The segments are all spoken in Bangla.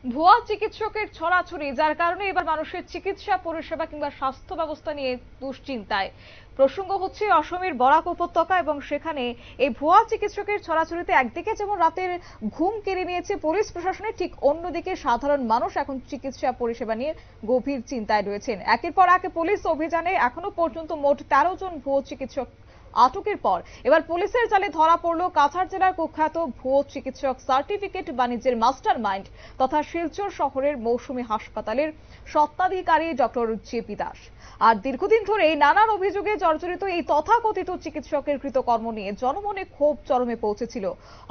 ভুয়া চিকিৎসকের ছড়াছড়ি, যার কারণে এবার মানুষের চিকিৎসা পরিষেবা কিংবা স্বাস্থ্য ব্যবস্থা নিয়ে দুশ্চিন্তায়। প্রসঙ্গ হচ্ছে অসমের বরাক উপত্যকা, এবং সেখানে এই ভুয়া চিকিৎসকের ছড়াছড়িতে একদিকে যেমন রাতের ঘুম কেড়ে নিয়েছে পুলিশ প্রশাসনের, ঠিক অন্যদিকে সাধারণ মানুষ এখন চিকিৎসা পরিষেবা নিয়ে গভীর চিন্তায় রয়েছেন। একের পর এক পুলিশ অভিযানে এখনো পর্যন্ত মোট 13 জন ভুয়ো চিকিৎসক আটকের পর এবার পুলিশের জালে ধরা পড়ল কাছাড় জেলার কুখ্যাত ভুয়ো চিকিৎসক সার্টিফিকেট বাণিজ্যের মাস্টার মাইন্ড তথা শিলচর শহরের মৌসুমী হাসপাতালের স্বত্বাধিকারী ডক্টর জেপি দাস। আর দীর্ঘদিন ধরে নানান অভিযোগে জর্জরিত এই তথাকথিত চিকিৎসকের কৃতকর্ম নিয়ে জনমনে ক্ষোভ চরমে পৌঁছেছিল।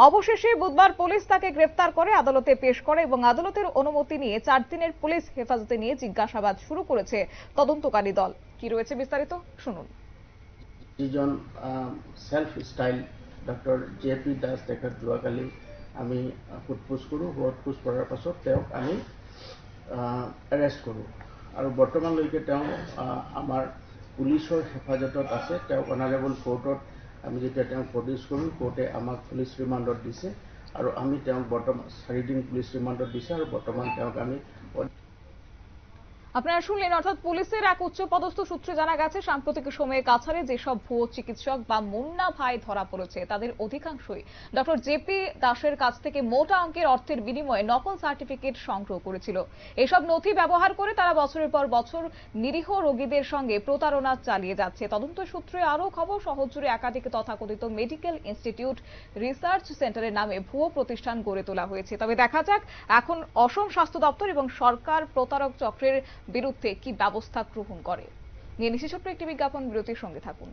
অবশেষে বুধবার পুলিশ তাকে গ্রেফতার করে আদালতে পেশ করে এবং আদালতের অনুমতি নিয়ে 4 দিনের পুলিশ হেফাজতে নিয়ে জিজ্ঞাসাবাদ শুরু করেছে তদন্তকারী দল। কি রয়েছে বিস্তারিত শুনুন। যিজন self style doctor JP Das তেখেত যোৱাকালি আমি সোধপোছ কৰোঁ। সোধপোছ কৰাৰ পাছত তেওঁক আমি এৰেষ্ট কৰোঁ আৰু বৰ্তমানলৈকে তেওঁ আমাৰ পুলিচৰ হেফাজতত আছে। তেওঁক অনাৰেবল কোৰ্টত আমি যেতিয়া তেওঁক প্ৰডিউচ কৰোঁ, কোৰ্টে আমাক পুলিচ ৰিমাণ্ডত দিছে আৰু আমি তেওঁক বৰ্তমান 4 দিন পুলিচ ৰিমাণ্ডত দিছে আৰু বৰ্তমান তেওঁক আমি আপনারা শুনলেন, অর্থাৎ পুলিশের এক উচ্চপদস্থ সূত্রে জানা গেছে সাম্প্রতিক সময়ে কাছাড়ে যেসব ভুয়ো চিকিৎসক বা মুন্না ভাই ধরা পড়েছে তাদের অধিকাংশই ডক্টর জেপি দাসের কাছ থেকে মোটা অঙ্কের অর্থের বিনিময়ে নকল সার্টিফিকেট সংগ্রহ করেছিল। এসব নথি ব্যবহার করে তারা বছরের পর বছর নিরীহ রোগীদের সঙ্গে প্রতারণা চালিয়ে যাচ্ছে। তদন্ত সূত্রে আরও খবর, শহর জুড়ে একাধিক তথাকথিত মেডিকেল ইনস্টিটিউট, রিসার্চ সেন্টারের নামে ভুয়ো প্রতিষ্ঠান গড়ে তোলা হয়েছে। তবে দেখা যাক এখন অসম স্বাস্থ্য দপ্তর এবং সরকার প্রতারক চক্রের বিরুদ্ধে কি ব্যবস্থা গ্রহণ করে। নিয়ে নিচ্ছি ছোট্ট একটি বিজ্ঞাপন বিরতির সঙ্গে থাকুন।